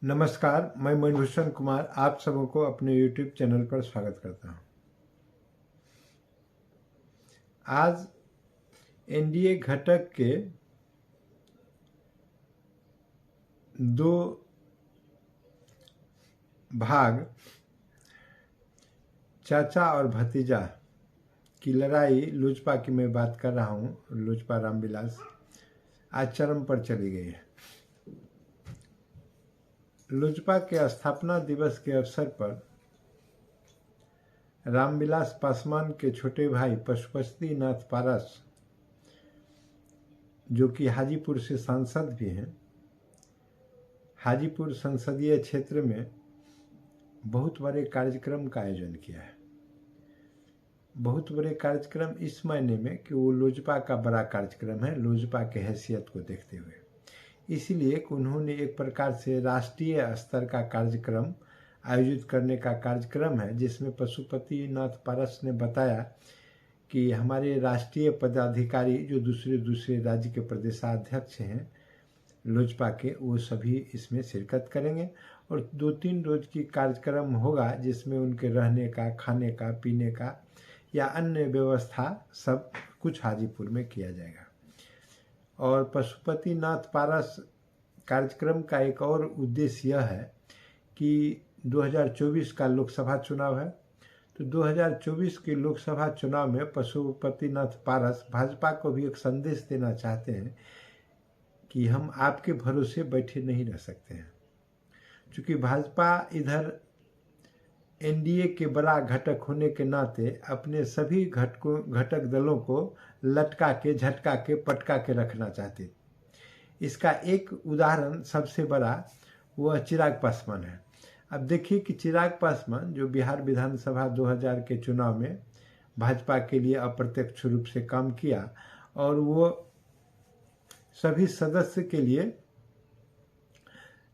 नमस्कार, मैं मणिभूषण कुमार आप सबों को अपने YouTube चैनल पर स्वागत करता हूं। आज एनडीए घटक के दो भाग चाचा और भतीजा की लड़ाई लोजपा की मैं बात कर रहा हूं, लोजपा रामविलास आज चरम पर चली गई है। लोजपा के स्थापना दिवस के अवसर पर रामविलास पासवान के छोटे भाई पशुपति नाथ पारस, जो कि हाजीपुर से सांसद भी हैं, हाजीपुर संसदीय क्षेत्र में बहुत बड़े कार्यक्रम का आयोजन किया है। बहुत बड़े कार्यक्रम इस मायने में कि वो लोजपा का बड़ा कार्यक्रम है, लोजपा के हैसियत को देखते हुए। इसीलिए उन्होंने एक प्रकार से राष्ट्रीय स्तर का कार्यक्रम आयोजित करने का कार्यक्रम है, जिसमें पशुपति नाथ पारस ने बताया कि हमारे राष्ट्रीय पदाधिकारी जो दूसरे राज्य के प्रदेशाध्यक्ष हैं लोजपा के, वो सभी इसमें शिरकत करेंगे और 2-3 रोज की कार्यक्रम होगा, जिसमें उनके रहने का, खाने का, पीने का या अन्य व्यवस्था सब कुछ हाजीपुर में किया जाएगा। और पशुपति नाथ पारस कार्यक्रम का एक और उद्देश्य यह है कि 2024 का लोकसभा चुनाव है, तो 2024 के लोकसभा चुनाव में पशुपति नाथ पारस भाजपा को भी एक संदेश देना चाहते हैं कि हम आपके भरोसे बैठे नहीं रह सकते हैं। चूँकि भाजपा इधर एनडीए के बड़ा घटक होने के नाते अपने सभी घटक दलों को लटका के, झटका के, पटका के रखना चाहती। इसका एक उदाहरण सबसे बड़ा वह चिराग पासवान है। अब देखिए कि चिराग पासवान जो बिहार विधानसभा 2000 के चुनाव में भाजपा के लिए अप्रत्यक्ष रूप से काम किया और वो सभी सदस्य के लिए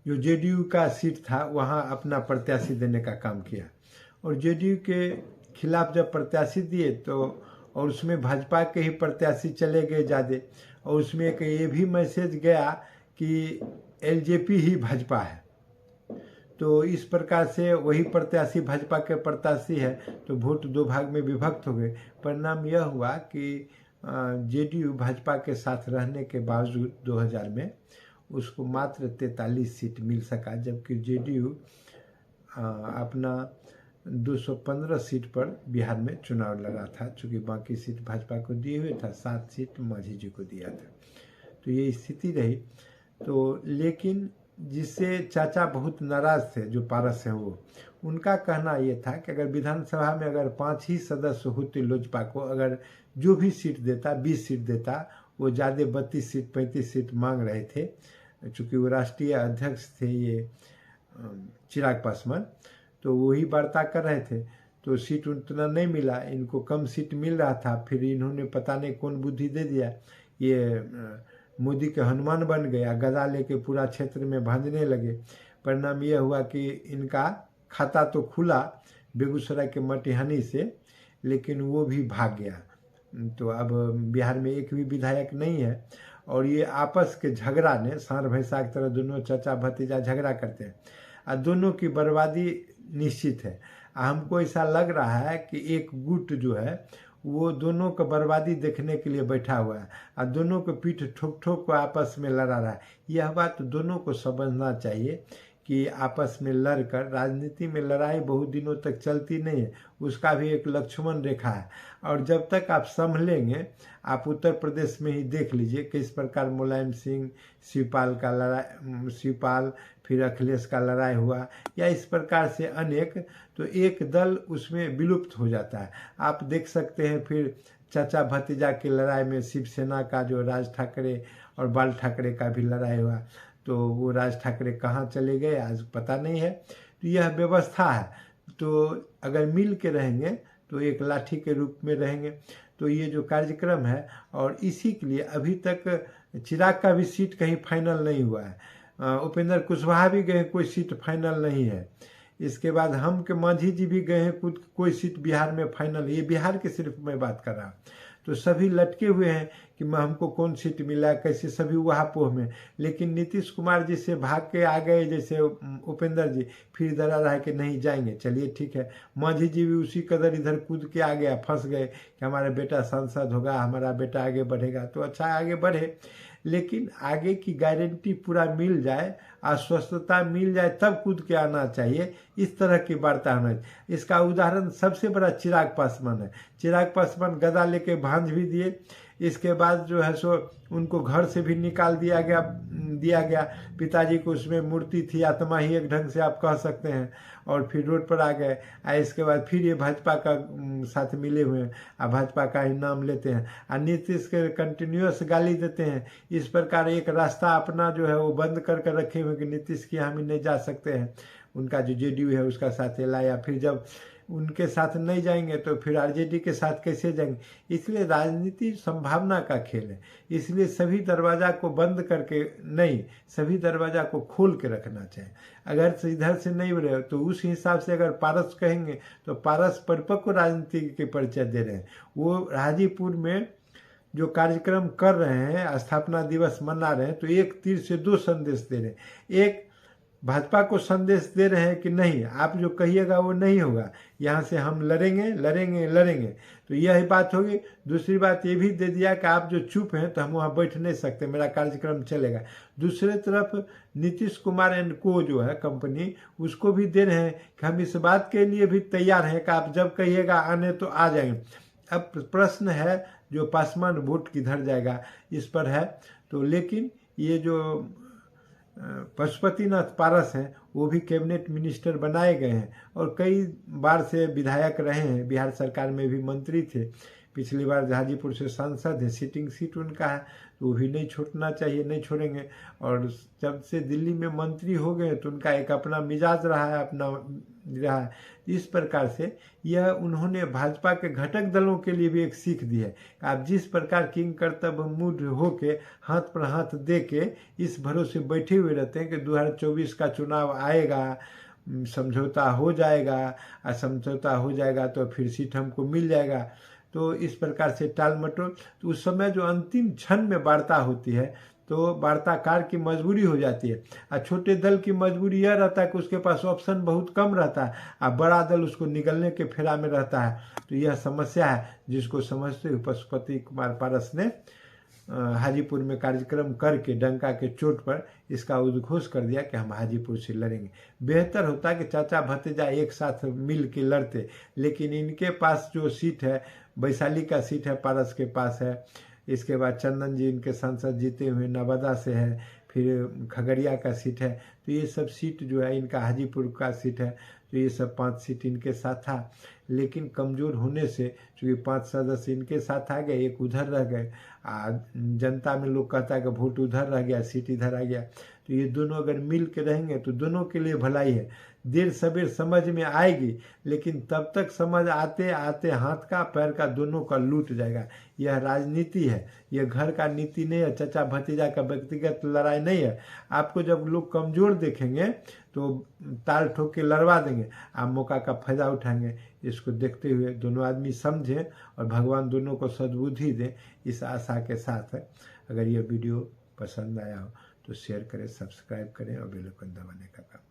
जो जेडीयू का सीट था वहां अपना प्रत्याशी देने का काम किया और जेडीयू के खिलाफ जब प्रत्याशी दिए तो और उसमें भाजपा के ही प्रत्याशी चले गए ज़्यादा, और उसमें एक ये भी मैसेज गया कि एलजेपी ही भाजपा है। तो इस प्रकार से वही प्रत्याशी भाजपा के प्रत्याशी है, तो वोट 2 भाग में विभक्त हो गए। परिणाम यह हुआ कि जेडीयू भाजपा के साथ रहने के बावजूद 2000 में उसको मात्र 43 सीट मिल सका, जबकि जेडीयू अपना 215 सीट पर बिहार में चुनाव लड़ा था। चूँकि बाकी सीट भाजपा को दिए हुए था, 7 सीट मांझी जी को दिया था, तो ये स्थिति रही। तो लेकिन जिससे चाचा बहुत नाराज थे, जो पारस हैं, वो उनका कहना ये था कि अगर विधानसभा में अगर 5 ही सदस्य होते लोजपा को, अगर जो भी सीट देता 20 सीट देता, वो ज़्यादा 32 सीट 35 सीट मांग रहे थे। चूँकि वो राष्ट्रीय अध्यक्ष थे ये चिराग पासवान, तो वही वार्ता कर रहे थे, तो सीट उतना नहीं मिला, इनको कम सीट मिल रहा था। फिर इन्होंने पता नहीं कौन बुद्धि दे दिया, ये मोदी के हनुमान बन गया, गदा लेके पूरा क्षेत्र में भांजने लगे। परिणाम यह हुआ कि इनका खाता तो खुला बेगूसराय के मटिहानी से, लेकिन वो भी भाग गया। तो अब बिहार में एक भी विधायक नहीं है और ये आपस के झगड़ा ने, सांड भैंसा की तरह दोनों चाचा भतीजा झगड़ा करते हैं और दोनों की बर्बादी निश्चित है। हमको ऐसा लग रहा है कि एक गुट जो है वो दोनों को बर्बादी देखने के लिए बैठा हुआ है और दोनों को पीठ ठोक ठोक को आपस में लड़ा रहा है। यह बात दोनों को समझना चाहिए कि आपस में लड़कर, राजनीति में लड़ाई बहुत दिनों तक चलती नहीं है, उसका भी एक लक्ष्मण रेखा है। और जब तक आप संभलेंगे, आप उत्तर प्रदेश में ही देख लीजिए किस प्रकार मुलायम सिंह, शिवपाल फिर अखिलेश का लड़ाई हुआ, या इस प्रकार से अनेक, तो एक दल उसमें विलुप्त हो जाता है। आप देख सकते हैं फिर चाचा भतीजा की लड़ाई में शिवसेना का जो राज ठाकरे और बाल ठाकरे का भी लड़ाई हुआ, तो वो राज ठाकरे कहाँ चले गए आज पता नहीं है। तो यह व्यवस्था है, तो अगर मिल के रहेंगे तो एक लाठी के रूप में रहेंगे। तो ये जो कार्यक्रम है, और इसी के लिए अभी तक चिराग का भी सीट कहीं फाइनल नहीं हुआ है। उपेंद्र कुशवाहा भी गए, कोई सीट फाइनल नहीं है। इसके बाद हम के मांझी जी भी गए हैं, कोई सीट बिहार में फाइनल, ये बिहार की सिर्फ मैं बात कर रहा हूँ। तो सभी लटके हुए हैं कि हमको कौन सीट मिला, कैसे, सभी वहाँ पोह में। लेकिन नीतीश कुमार जी से भाग के आ गए जैसे उपेंद्र जी, फिर इधर आ रहा है कि नहीं जाएंगे। चलिए ठीक है, मांझी जी भी उसी कदर इधर कूद के आ गया, फंस गए कि हमारा बेटा सांसद होगा, हमारा बेटा आगे बढ़ेगा। तो अच्छा, आगे बढ़े, लेकिन आगे की गारंटी पूरा मिल जाए, आश्वस्तता मिल जाए, तब कूद के आना चाहिए। इस तरह की वार्ता होना चाहिए। इसका उदाहरण सबसे बड़ा चिराग पासवान है। चिराग पासवान गदा लेके भांज भी दिए, इसके बाद जो है सो उनको घर से भी निकाल दिया गया। पिताजी को उसमें मूर्ति थी, आत्मा ही एक ढंग से आप कह सकते हैं, और फिर रोड पर आ गए। इसके बाद फिर ये भाजपा का साथ मिले हुए हैं, भाजपा का ही नाम लेते हैं, और नीतीश के कंटिन्यूअस गाली देते हैं। इस प्रकार एक रास्ता अपना जो है वो बंद करके रखे हुए कि नीतीश की हम ही नहीं जा सकते हैं। उनका जो जेडीयू है उसका साथ लाया, फिर जब उनके साथ नहीं जाएंगे तो फिर आरजेडी के साथ कैसे जाएंगे। इसलिए राजनीति संभावना का खेल है, इसलिए सभी दरवाजा को बंद करके नहीं, सभी दरवाजा को खोल के रखना चाहिए। अगर इधर से नहीं रहे तो उस हिसाब से अगर पारस कहेंगे तो पारस परिपक्व राजनीति के परिचय दे रहे हैं। वो हाजीपुर में जो कार्यक्रम कर रहे हैं, स्थापना दिवस मना रहे हैं, तो एक तीर से दो संदेश दे रहे हैं। एक, भाजपा को संदेश दे रहे हैं कि नहीं, आप जो कहिएगा वो नहीं होगा, यहाँ से हम लड़ेंगे लड़ेंगे लड़ेंगे, तो यही बात होगी। दूसरी बात ये भी दे दिया कि आप जो चुप हैं तो हम वहाँ बैठ नहीं सकते, मेरा कार्यक्रम चलेगा। दूसरे तरफ नीतीश कुमार एंड को जो है कंपनी, उसको भी दे रहे हैं कि हम इस बात के लिए भी तैयार हैं कि आप जब कहिएगा आने तो आ जाएंगे। अब प्रश्न है जो पासवान वोट किधर जाएगा इस पर है। तो लेकिन ये जो पशुपतिनाथ पारस हैं वो भी कैबिनेट मिनिस्टर बनाए गए हैं और कई बार से विधायक रहे हैं, बिहार सरकार में भी मंत्री थे, पिछली बार हाजीपुर से सांसद है, सिटिंग सीट उनका है, तो वो भी नहीं छोड़ना चाहिए, नहीं छोड़ेंगे। और जब से दिल्ली में मंत्री हो गए तो उनका एक अपना मिजाज रहा है, अपना रहा है। इस प्रकार से यह उन्होंने भाजपा के घटक दलों के लिए भी एक सीख दी है। आप जिस प्रकार किंग कर्तव्य मूड होके हाथ पर हाथ दे के इस भरोसे बैठे हुए रहते हैं कि 2024 का चुनाव आएगा, समझौता हो जाएगा, और समझौता हो जाएगा तो फिर सीट हमको मिल जाएगा, तो इस प्रकार से टाल मटोल। तो उस समय जो अंतिम क्षण में वार्ता होती है तो वार्ताकार की मजबूरी हो जाती है, और छोटे दल की मजबूरी यह रहता है कि उसके पास ऑप्शन बहुत कम रहता है, और बड़ा दल उसको निगलने के फेरा में रहता है। तो यह समस्या है जिसको समझते हुए पशुपति कुमार पारस ने हाजीपुर में कार्यक्रम करके डंका के चोट पर इसका उद्घोष कर दिया कि हम हाजीपुर से लड़ेंगे। बेहतर होता कि चाचा भतीजा एक साथ मिल के लड़ते, लेकिन इनके पास जो सीट है, वैशाली का सीट है, पारस के पास है, इसके बाद चंदन जी इनके सांसद जीते हुए नवादा से है, फिर खगड़िया का सीट है, तो ये सब सीट जो है इनका हाजीपुर का सीट है, तो ये सब 5 सीट इनके साथ था। लेकिन कमज़ोर होने से चूँकि 5 सदस्य इनके साथ आ गए, एक उधर रह गए, जनता में लोग कहता है कि वोट उधर रह गया, सीट इधर आ गया, तो ये दोनों अगर मिल के रहेंगे तो दोनों के लिए भलाई है। देर सवेर समझ में आएगी, लेकिन तब तक समझ आते आते हाथ का पैर का दोनों का लूट जाएगा। यह राजनीति है, यह घर का नीति नहीं है, चाचा भतीजा का व्यक्तिगत लड़ाई नहीं है। आपको जब लोग कमज़ोर देखेंगे तो ताल ठोक के लड़वा देंगे, आप मौका का फायदा उठाएंगे। इसको देखते हुए दोनों आदमी समझें और भगवान दोनों को सद्बुद्धि दें, इस आशा के साथ है। अगर यह वीडियो पसंद आया हो तो शेयर करें, सब्सक्राइब करें और बेल आइकन दबाने का काम